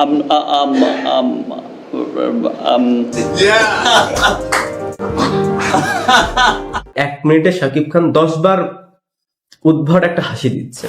এক মিনিটে শাকিব খান 10 বার উদ্ভট একটা হাসি দিচ্ছে।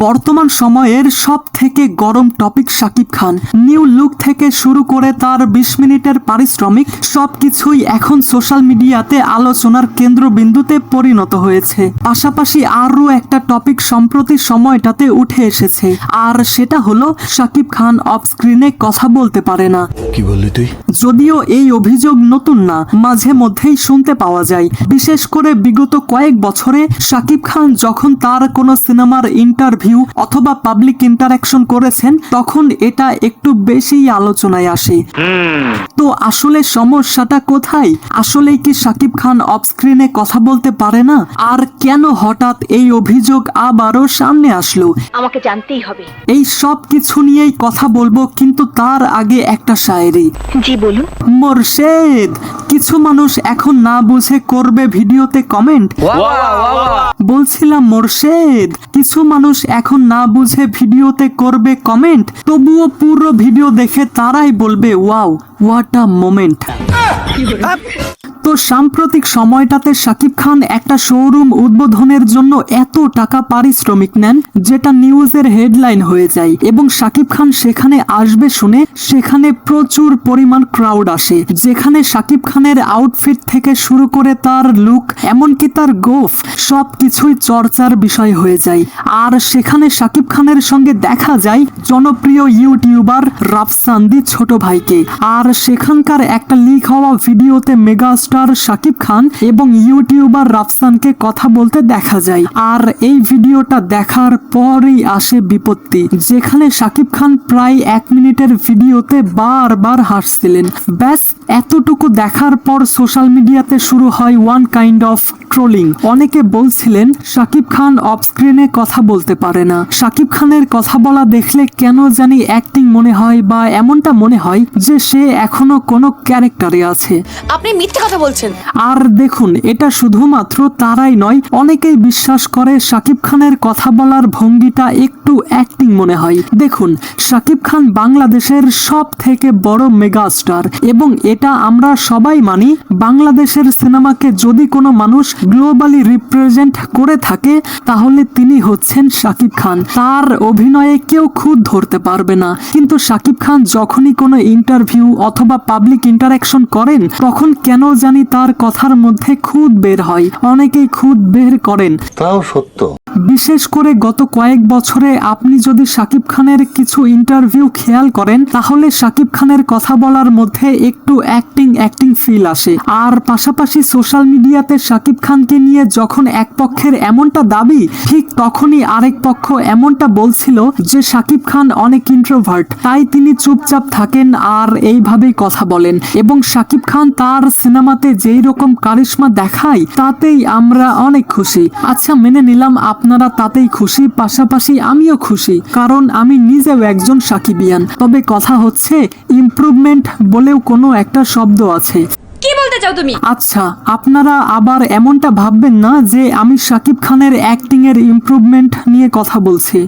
বর্তমান সময়ের সব থেকে গরম topic Shakib Khan. New look থেকে শুরু করে তার 20 মিনিটের পারিশ্রমিক সবকিছুই এখন সোশ্যাল মিডিয়াতে আলোচনার কেন্দ্রবিন্দুতে পরিণত হয়েছে। পাশাপাশি আরও একটা টপিক সম্প্রতি সময়টাতে উঠে এসেছে, আর সেটা হলো শাকিব খান অফ স্ক্রিনে কথা বলতে পারে না। কি বললি তুই? যদিও এই অভিযোগ নতুন না, মাঝে মধ্যেই শুনতে পাওয়া যায়। বিশেষ করে বিগত কয়েক বছরে শাকিব খান যখন তার কোনো সিনেমার ইন্টারভিউ অথবা পাবলিক ইন্টারাকশন করেছেন, তখন এটা একটু বেশি আলোচনায় আসে। তো আসলে সমস্যাটা কোথায়? আসলেই কি শাকিব খান অফ স্ক্রিনে কথা বলতে পারে না? আর কেন হঠাৎ এই অভিযোগ আবারও সামনে আসলো? আমাকে জানতেই হবে। এই সব কিছু নিয়েই কথা বলবো, কিন্তু তার আগে একটা শায়েরি। জি বলুন। মোরশেদ, কিছু মানুষ এখন না বুঝে করবে ভিডিওতে কমেন্ট। বলছিলাম মোরশেদ, কিছু মানুষ এখন না বুঝে ভিডিওতে করবে কমেন্ট, তবুও পুরো ভিডিও দেখে তারাই বলবে ওয়াও, হোয়াট আ মোমেন্ট। তো সাম্প্রতিক সময়টাতে শাকিব খান একটা শোরুম উদ্বোধনের জন্য এত টাকা পারিশ্রমিক নেন, যেটা নিউজের হেডলাইন হয়ে যায়, এবং শাকিব খান সেখানে আসবে শুনে সেখানে প্রচুর পরিমাণ ক্রাউড আসে, যেখানে শাকিব খানের আউটফিট থেকে শুরু করে তার লুক, এমনকি তার গোফ, সবকিছুই চর্চার বিষয় হয়ে যায়। আর সেখানে শাকিব খানের সঙ্গে দেখা যায় জনপ্রিয় ইউটিউবার রাফসান্দি ছোট ভাইকে। আর সেখানকার একটা লিক হওয়া ভিডিওতে মেগাস্টার শাকিব খান এবং ইউটিউবার রাফসানকে কথা বলতে দেখা যায়। আর এই ভিডিওটা দেখার পরই আসে বিপত্তি, যেখানে শাকিব খান প্রায় 1 মিনিটের ভিডিওতে বারবার হাসছিলেন। ব্যাস এতটুকু দেখার পর সোশ্যাল মিডিয়াতে শুরু হয় ওয়ান কাইন্ড অফ ট্রোলিং। অনেকে বলছিলেন শাকিব খান অফ স্ক্রিনে কথা বলতে পারে না। শাকিব খানের কথা বলা দেখলে কেন জানি অ্যাক্টিং মনে হয়, বা এমনটা মনে হয় যে সে এখনো কোনো ক্যারেক্টারে আছে। আপনি মিথ্যে কথা বলছেন। আর দেখুন, এটা শুধুমাত্র তারাই নয়, অনেকেই বিশ্বাস করে শাকিব খানের কথা বলার ভঙ্গিটা একটু অ্যাক্টিং মনে হয়। দেখুন, শাকিব খান বাংলাদেশের সব থেকে বড় মেগাস্টার, এবং এটা আমরা সবাই মানি। বাংলাদেশের সিনেমাকে যদি কোনো মানুষ গ্লোবালি রিপ্রেজেন্ট করে থাকে, তাহলে তিনি হচ্ছেন শাকিব খান। তার অভিনয়ে কেউ খুদ ধরতে পারবে না। কিন্তু শাকিব খান যখনই কোনো ইন্টারভিউ অথবা পাবলিক ইন্টারাকশন করেন, তখন কেন জানি তার কথার মধ্যে খুদ বের হয়। অনেকেই খুদ বের করেন, তাও সত্য। বিশেষ করে গত কয়েক বছরে আপনি যদি শাকিব খানের কিছু ইন্টারভিউ খেয়াল করেন, তাহলে শাকিব খানের কথা বলার মধ্যে একটু অ্যাক্টিং ফিল আসে। আর পাশাপাশি সোশ্যাল মিডিয়াতে শাকিব খানকে নিয়ে যখন এক পক্ষের এমনটা দাবি, ঠিক তখনই আরেক পক্ষ এমনটা বলছিল যে শাকিব খান অনেক ইন্ট্রোভার্ট, তাই তিনি চুপচাপ থাকেন আর এইভাবেই কথা বলেন। এবং শাকিব খান তার সিনেমাতে যেই রকম কারিশমা দেখায়, তাতেই আমরা অনেক খুশি। আচ্ছা, মেনে নিলাম আপনারা তাতেই খুশি, পাশাপাশি আমিও খুশি, কারণ আমি নিজেও একজন সাকিবিয়ান। তবে কথা হচ্ছে, ইমপ্রুভমেন্ট বলেও কোনো একটা শব্দ আছে। কি বলতে চাও তুমি? আচ্ছা, আপনারা আবার এমনটা ভাববেন না যে আমি শাকিব খানের অ্যাক্টিং এর ইমপ্রুভমেন্ট নিয়ে কথা বলছি।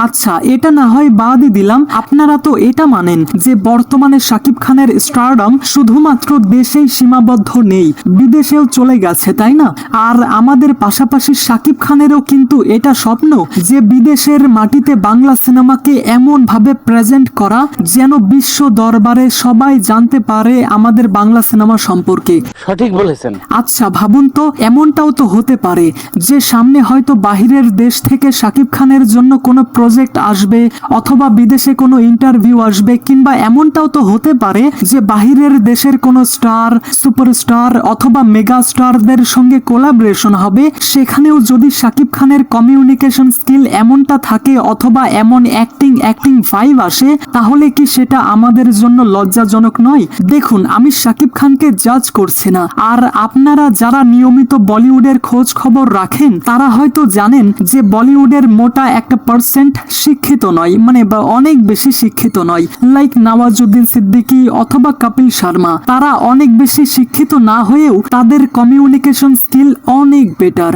আচ্ছা, এটা না হয় বাদই দিলাম। আপনারা তো এটা মানেন যে বর্তমানে শাকিব খানের স্টারডম শুধুমাত্র দেশেই সীমাবদ্ধ নেই, বিদেশেও চলে গেছে, তাই না? আর আমাদের পাশাপাশি শাকিব খানেরও কিন্তু এটা স্বপ্ন যে বিদেশের মাটিতে বাংলা সিনেমাকে এমন ভাবে প্রেজেন্ট করা যেন বিশ্ব দরবারে সবাই জানতে পারে আমাদের বাংলা সিনেমা সম্পর্কে। সঠিক বলেছেন। আচ্ছা, ভাবুন তো, এমনটাও তো হতে পারে যে সামনে হয়তো বাহিরের দেশ থেকে শাকিব খানের জন্য কোনো প্রজেক্ট আসবে, অথবা বিদেশে কোনো ইন্টারভিউ আসবে, কিংবা এমনটাও তো হতে পারে যে বাহিরের দেশের কোনো স্টার, সুপারস্টার অথবা মেগা স্টারদের সঙ্গে কোলাবোরেশন হবে। সেখানেও যদি শাকিব খানের কমিউনিকেশন স্কিল এমনটা থাকে, অথবা এমন অ্যাক্টিং ভাইব আসে, তাহলে কি সেটা আমাদের জন্য লজ্জাজনক নয়? দেখুন, আমি শাকিব খানকে জাজ করছি না। আর আপনারা যারা নিয়মিত বলিউডের খোঁজ খবর রাখেন, তারা হয়তো জানেন যে বলিউডের মোটা একটা পার্সেন্ট শিক্ষিত নয়, মানে অনেক বেশি শিক্ষিত নয়। লাইক নওয়াজুদ্দিন সিদ্দিকী অথবা কপিল শর্মা, তারা অনেক বেশি শিক্ষিত না হয়েও তাদের কমিউনিকেশন স্কিল অনেক বেটার।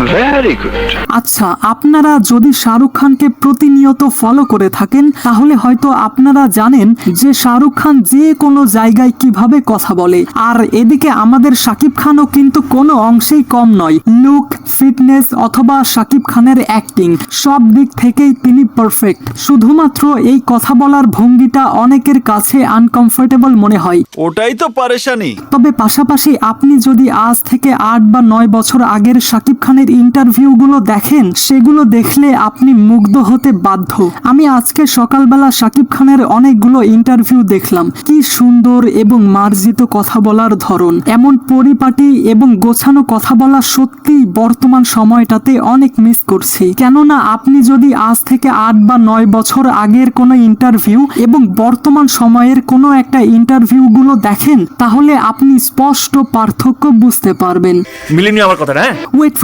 Very good. আচ্ছা, আপনারা যদি শাহরুখ খানকে প্রতিনিয়ত ফলো করে থাকেন তাহলে হয়তো আপনারা জানেন যে শাহরুখ খান যে কোনো জায়গায় কিভাবে কথা বলে। আর এদিকে আমাদের শাকিব খানও কিন্তু কোনো অংশেই কম নয়। লুক, ফিটনেস অথবা শাকিব খানের অ্যাক্টিং সব দিক থেকেই তিনি পারফেক্ট। শুধুমাত্র এই কথা বলার ভঙ্গিটা অনেকের কাছে আনকমফোর্টেবল মনে হয়। ওটাই তো পারেশানি। তবে পাশাপাশি আপনি যদি আজ থেকে 8 বা 9 বছর আগের শাকিব খানের ইন্টারভিউগুলো দেখেন, সেগুলো দেখলে আপনি মুগ্ধ হতে বাধ্য। আমি আজকে সকালবেলা শাকিব খানের অনেকগুলো ইন্টারভিউ দেখলাম। কি সুন্দর এবং মার্জিত কথা বলার ধরন, এমন পরিপাটি এবং গোছানো কথা বলা সত্যিই বর্তমান সময়টাতে অনেক মিস করছি। কেননা আপনি যদি আজ থেকে 8 বা 9 বছর আগের কোনো ইন্টারভিউ এবং বর্তমান সময়ের কোনো একটা ইন্টারভিউগুলো দেখেন তাহলে আপনি স্পষ্ট পার্থক্য বুঝতে পারবেন। মিলিনি আমার কথা না। ওয়েট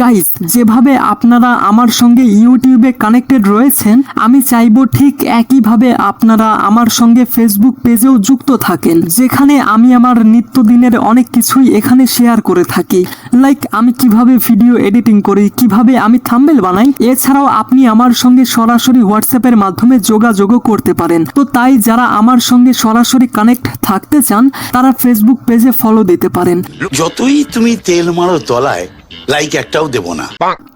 গাইস, যেভাবে আপনারা আমার সঙ্গে ইউটিউবে কানেক্টেড রয়েছেন, আমি চাইবো ঠিক একইভাবে আপনারা আমার সঙ্গে ফেসবুক পেজেও যুক্ত থাকেন, যেখানে আমি আমার নিত্যদিনের অনেক কিছুই এখানে শেয়ার করে থাকি। লাইক আমি কিভাবে ভিডিও এডিটিং করি, কিভাবে আমি থাম্বনেল বানাই। এছাড়াও আপনি আমার সঙ্গে সরাসরি হোয়াটসঅ্যাপের মাধ্যমে যোগাযোগও করতে পারেন। তো তাই যারা আমার সঙ্গে সরাসরি কানেক্ট থাকতে চান তারা ফেসবুক পেজে ফলো দিতে পারেন। যতই তুমি তেল মারো তলায়, লাইক একটাও দেব না।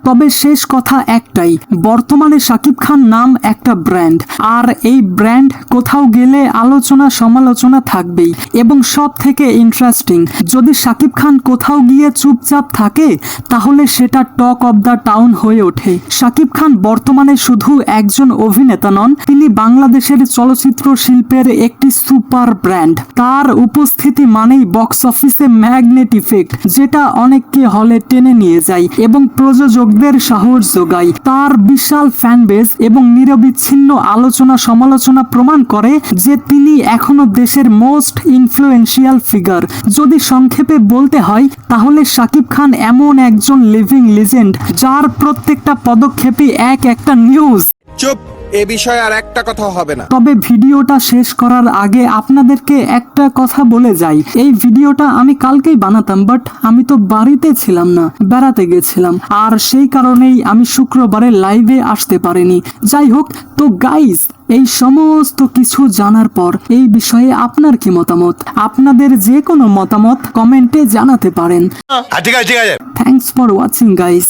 তবে শেষ কথা একটাই, বর্তমানে শাকিব খান নাম একটা ব্র্যান্ড, আর এই ব্র্যান্ড কোথাও গেলে আলোচনা সমালোচনা থাকবেই। এবং সব থেকে ইন্টারেস্টিং, যদি শাকিব খান কোথাও গিয়ে চুপচাপ থাকে তাহলে সেটা টক অব দ্য টাউন হয়ে ওঠে। শাকিব খান বর্তমানে শুধু একজন অভিনেতা নন, তিনি বাংলাদেশের চলচ্চিত্র শিল্পের একটি সুপার ব্র্যান্ড। তার উপস্থিতি মানেই বক্স অফিসে ম্যাগনেট ইফেক্ট, যেটা অনেককে হলে টেনে নিয়ে যায় এবং প্রযোজকদের সাহস যোগায়। তার বিশাল ফ্যান বেস এবং নিরবিচ্ছিন্ন আলোচনা সমালোচনা প্রমাণ করে যে তিনি এখনো দেশের মোস্ট ইনফ্লুয়েন্সিয়াল ফিগার। যদি সংক্ষেপে বলতে হয় তাহলে শাকিব খান এমন একজন লিভিং লিজেন্ড যার প্রত্যেকটা পদক্ষেপই একটা নিউজ। চুপ, এ বিষয়ে আর একটা কথা হবে না। তবে ভিডিওটা শেষ করার আগে আপনাদেরকে একটা কথা বলে যাই। এই ভিডিওটা আমি কালকেই বানাতাম, বাট আমি তো বাড়িতে ছিলাম না, বেড়াতে গেছিলাম, আর সেই কারণেই আমি শুক্রবারে লাইভে আসতে পারিনি। যাই হোক, তো গাইস, এই সমস্ত কিছু জানার পর এই বিষয়ে আপনার কি মতামত? আপনাদের যে কোনো মতামত কমেন্টে জানাতে পারেন। ঠিক আছে। Thanks for watching guys.